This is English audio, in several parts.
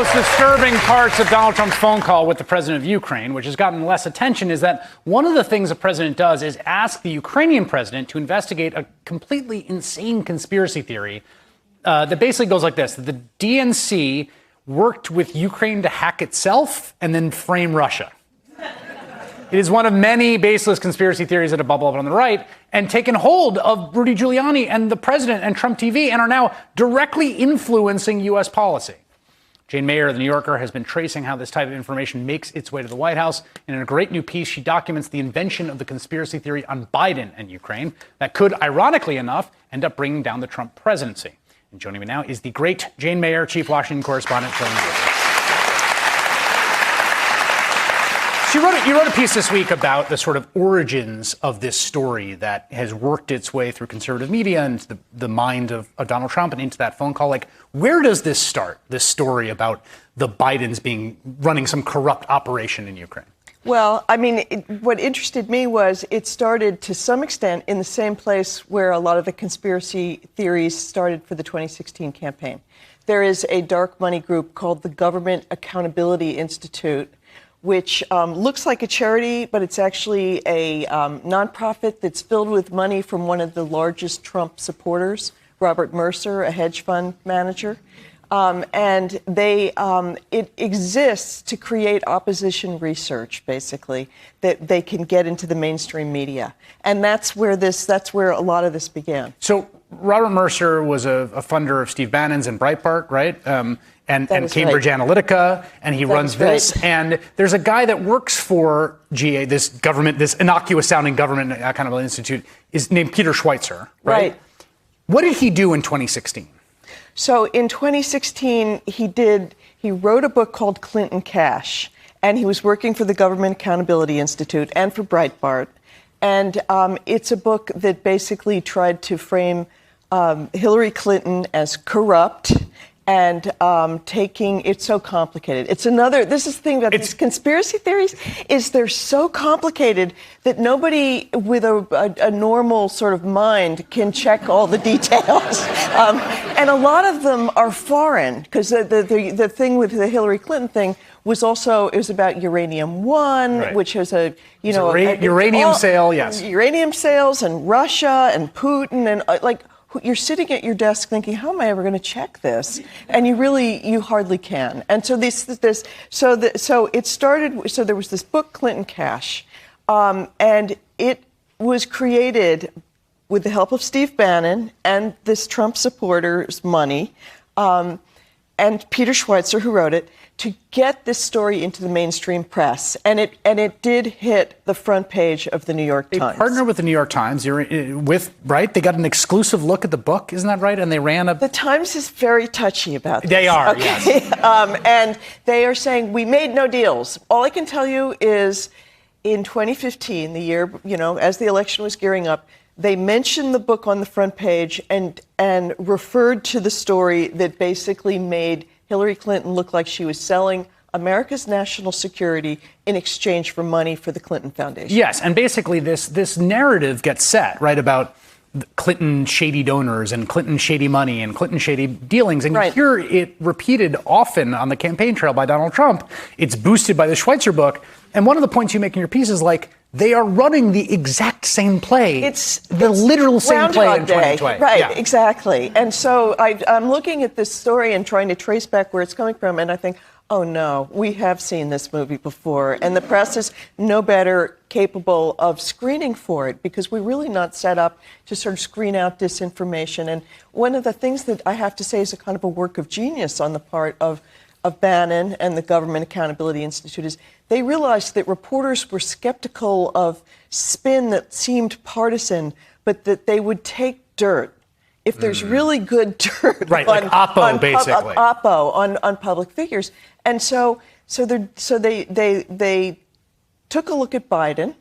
most disturbing parts of Donald Trump's phone call with the president of Ukraine, which has gotten less attention, is that one of the things the president does is ask the Ukrainian president to investigate a completely insane conspiracy theory that basically goes like this: the DNC worked with Ukraine to hack itself and then frame Russia. It is one of many baseless conspiracy theories that have bubbled up on the right and taken hold of Rudy Giuliani and the president and Trump TV and are now directly influencing U.S. policy. Jane Mayer of The New Yorker has been tracing how this type of information makes its way to the White House. And in a great new piece, she documents the invention of the conspiracy theory on Biden and Ukraine that could, ironically enough, end up bringing down the Trump presidency. And joining me now is the great Jane Mayer, chief Washington correspondent for The New Yorker. You wrote a piece this week about the sort of origins of this story that has worked its way through conservative media and the mind of Donald Trump and into that phone call. Like, where does this start, this story about the Bidens running some corrupt operation in Ukraine? Well, I mean, what interested me was it started to some extent in the same place where a lot of the conspiracy theories started for the 2016 campaign. There is a dark money group called the Government Accountability Institute, which looks like a charity, but it's actually a nonprofit that's filled with money from one of the largest Trump supporters, Robert Mercer, a hedge fund manager. And it exists to create opposition research, basically, that they can get into the mainstream media. And that's where a lot of this began. So Robert Mercer was a funder of Steve Bannon's and Breitbart, right? And Cambridge Analytica, and he runs this. Right. And there's a guy that works for GA, this innocuous-sounding government accountability institute, is named Peter Schweizer, right? What did he do in 2016? So in 2016, he wrote a book called Clinton Cash, and he was working for the Government Accountability Institute and for Breitbart. And it's a book that basically tried to frame Hillary Clinton as corrupt and it's so complicated. This is the thing about these conspiracy theories, is they're so complicated that nobody with a normal sort of mind can check all the details. And a lot of them are foreign, because the thing with the Hillary Clinton thing was about Uranium One, right, which is uranium sale, yes. Uranium sales and Russia and Putin and you're sitting at your desk thinking, how am I ever going to check this? And you hardly can. And so it started. So there was this book, Clinton Cash, and it was created with the help of Steve Bannon and this Trump supporter's money, and Peter Schweizer, who wrote it, to get this story into the mainstream press. And it did hit the front page of the New York Times. They partnered with the New York Times. Right? They got an exclusive look at the book, isn't that right? And they ran The Times is very touchy about this. They are, okay? Yes. And they are saying, we made no deals. All I can tell you is in 2015, the year, as the election was gearing up, they mentioned the book on the front page and referred to the story that basically made Hillary Clinton looked like she was selling America's national security in exchange for money for the Clinton Foundation. Yes, and basically this narrative gets set, right, about Clinton shady donors and Clinton shady money and Clinton shady dealings. And right, you hear it repeated often on the campaign trail by Donald Trump. It's boosted by the Schweizer book. And one of the points you make in your piece is they are running the exact same play. It's the literal same play in 2020. Right, yeah. Exactly. And so I'm looking at this story and trying to trace back where it's coming from, and I think, oh no, we have seen this movie before, and the press is no better capable of screening for it, because we're really not set up to sort of screen out disinformation. And one of the things that I have to say is a kind of a work of genius on the part of Bannon and the Government Accountability Institute is they realized that reporters were skeptical of spin that seemed partisan, but that they would take dirt. If there's really good dirt, right, like Oppo, basically, on public figures, and so they took a look at Biden.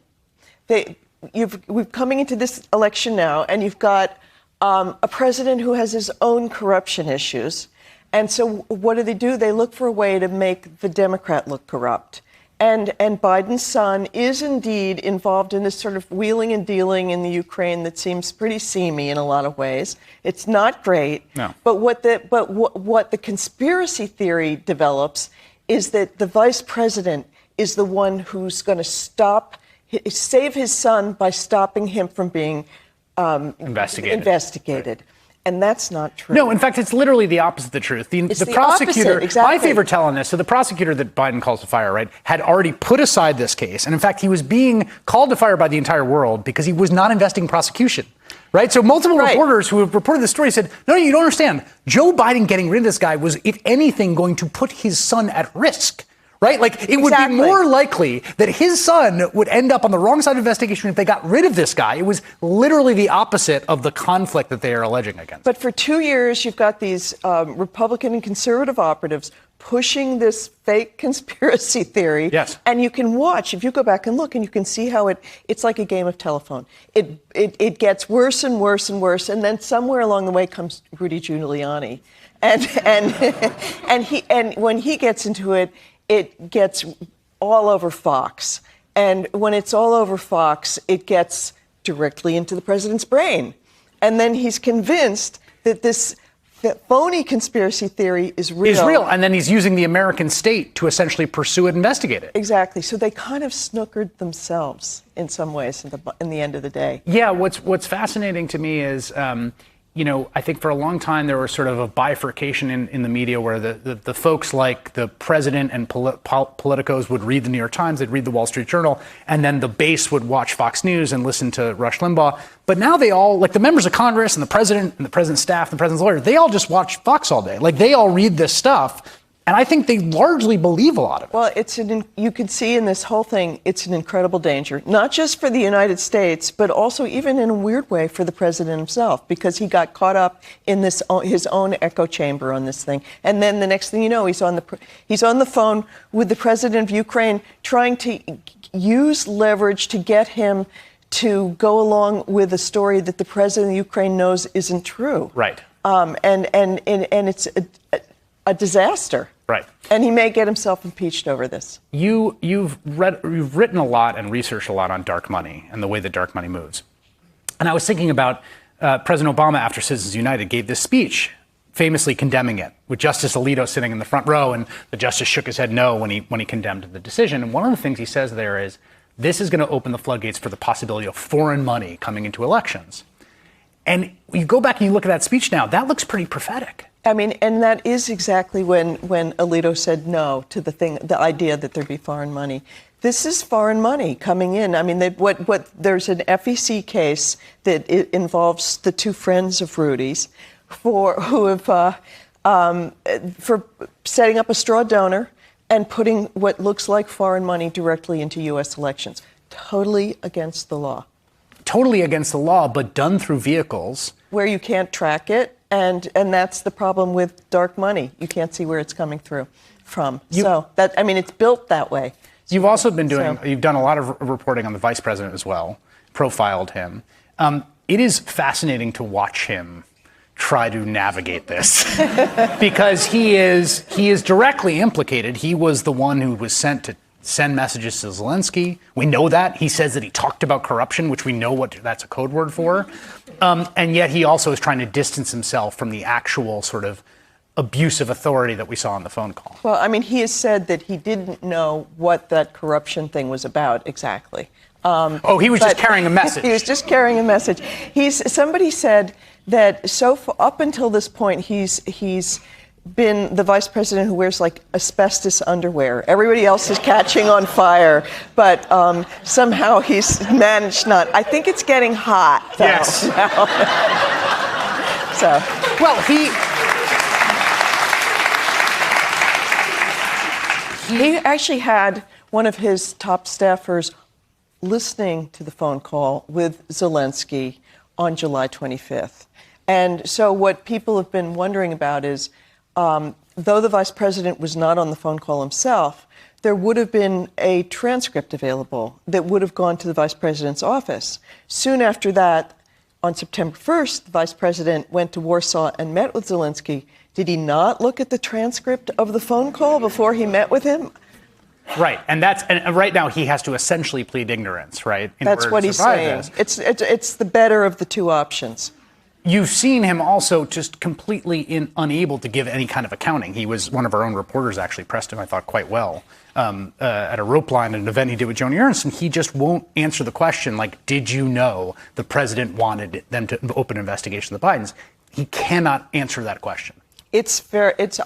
We're coming into this election now, and you've got a president who has his own corruption issues. And so what do? They look for a way to make the Democrat look corrupt. And Biden's son is indeed involved in this sort of wheeling and dealing in the Ukraine that seems pretty seamy in a lot of ways. It's not great. No. But what the conspiracy theory develops is that the vice president is the one who's going to save his son by stopping him from being investigated. And that's not true. No, in fact, it's literally the opposite of the truth. The prosecutor, opposite, exactly. My favorite tell on this, so the prosecutor that Biden calls to fire, right, had already put aside this case. And in fact, he was being called to fire by the entire world because he was not investigating prosecution. Right? So multiple reporters who have reported this story said, no, you don't understand. Joe Biden getting rid of this guy was, if anything, going to put his son at risk. Right? Like, it would be more likely that his son would end up on the wrong side of investigation if they got rid of this guy. It was literally the opposite of the conflict that they are alleging against. But for 2 years, you've got these Republican and conservative operatives pushing this fake conspiracy theory. Yes. And you can watch, if you go back and look, and you can see how it's like a game of telephone. It gets worse and worse and worse, and then somewhere along the way comes Rudy Giuliani. And when he gets into it, it gets all over Fox. And when it's all over Fox, it gets directly into the president's brain. And then he's convinced that that phony conspiracy theory is real. Is real. And then he's using the American state to essentially pursue it, investigate it. Exactly. So they kind of snookered themselves in some ways in the end of the day. Yeah. What's fascinating to me is, I think for a long time there was sort of a bifurcation in the media where the folks like the president and politicos would read the New York Times, they'd read the Wall Street Journal, and then the base would watch Fox News and listen to Rush Limbaugh. But now they all, like the members of Congress and the president's staff, the president's lawyers, they all just watch Fox all day. Like they all read this stuff. And I think they largely believe a lot of it. Well, you can see in this whole thing, it's an incredible danger, not just for the United States, but also even in a weird way for the president himself, because he got caught up in his own echo chamber on this thing. And then the next thing you know, he's on the phone with the president of Ukraine, trying to use leverage to get him to go along with a story that the president of Ukraine knows isn't true. Right. And it's a disaster. Right. And he may get himself impeached over this. You've written a lot and researched a lot on dark money and the way that dark money moves. And I was thinking about President Obama, after Citizens United, gave this speech famously condemning it, with Justice Alito sitting in the front row, and the justice shook his head no when he condemned the decision. And one of the things he says there is, this is going to open the floodgates for the possibility of foreign money coming into elections. And you go back and you look at that speech now, that looks pretty prophetic. I mean, and that is exactly when Alito said no to the idea that there'd be foreign money. This is foreign money coming in. I mean, there's an FEC case that involves the two friends of Rudy's for setting up a straw donor and putting what looks like foreign money directly into U.S. elections. Totally against the law. Totally against the law, but done through vehicles where you can't track it. And that's the problem with dark money. You can't see where it's coming through from. It's built that way. You've also been you've done a lot of reporting on the vice president as well, profiled him. It is fascinating to watch him try to navigate this because he is directly implicated. He was the one who was sent to send messages to Zelensky. We know that. He says that he talked about corruption, which we know what that's a code word for. And yet he also is trying to distance himself from the actual sort of abuse of authority that we saw on the phone call. Well, I mean, he has said that he didn't know what that corruption thing was about exactly. He was just carrying a message. He was just carrying a message. Somebody said that up until this point, he's been the vice president who wears like asbestos underwear. Everybody else is catching on fire, but somehow he's managed not. I think it's getting hot, though. Yes. He actually had one of his top staffers listening to the phone call with Zelensky on July 25th. And so what people have been wondering about is, though the vice president was not on the phone call himself, there would have been a transcript available that would have gone to the vice president's office. Soon after that, on September 1st, the vice president went to Warsaw and met with Zelensky. Did he not look at the transcript of the phone call before he met with him? Right, and right now he has to essentially plead ignorance, right? That's what he's saying. It's the better of the two options. You've seen him also just completely unable to give any kind of accounting. He was one of our own reporters actually pressed him, I thought, quite well at a rope line at an event he did with Joni Ernst, and he just won't answer the question like, did you know the president wanted them to open an investigation of the Bidens? He cannot answer that question. It's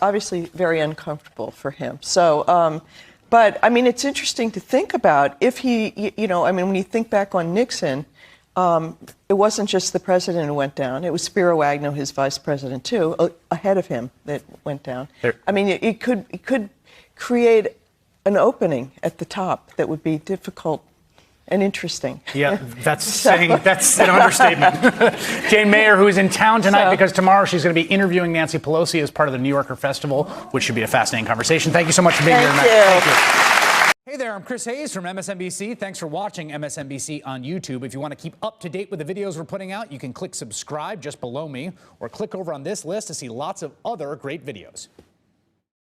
obviously very uncomfortable for him. So, but I mean, it's interesting to think about if he, when you think back on Nixon, it wasn't just the president who went down. It was Spiro Agnew, his vice president, too, ahead of him that went down. I mean, it could create an opening at the top that would be difficult and interesting. Yeah, that's an understatement. Jane Mayer, who is in town tonight because tomorrow she's going to be interviewing Nancy Pelosi as part of the New Yorker Festival, which should be a fascinating conversation. Thank you so much for being here tonight. Thank you. Hey there, I'm Chris Hayes from MSNBC. Thanks for watching MSNBC on YouTube. If you want to keep up to date with the videos we're putting out, you can click subscribe just below me or click over on this list to see lots of other great videos.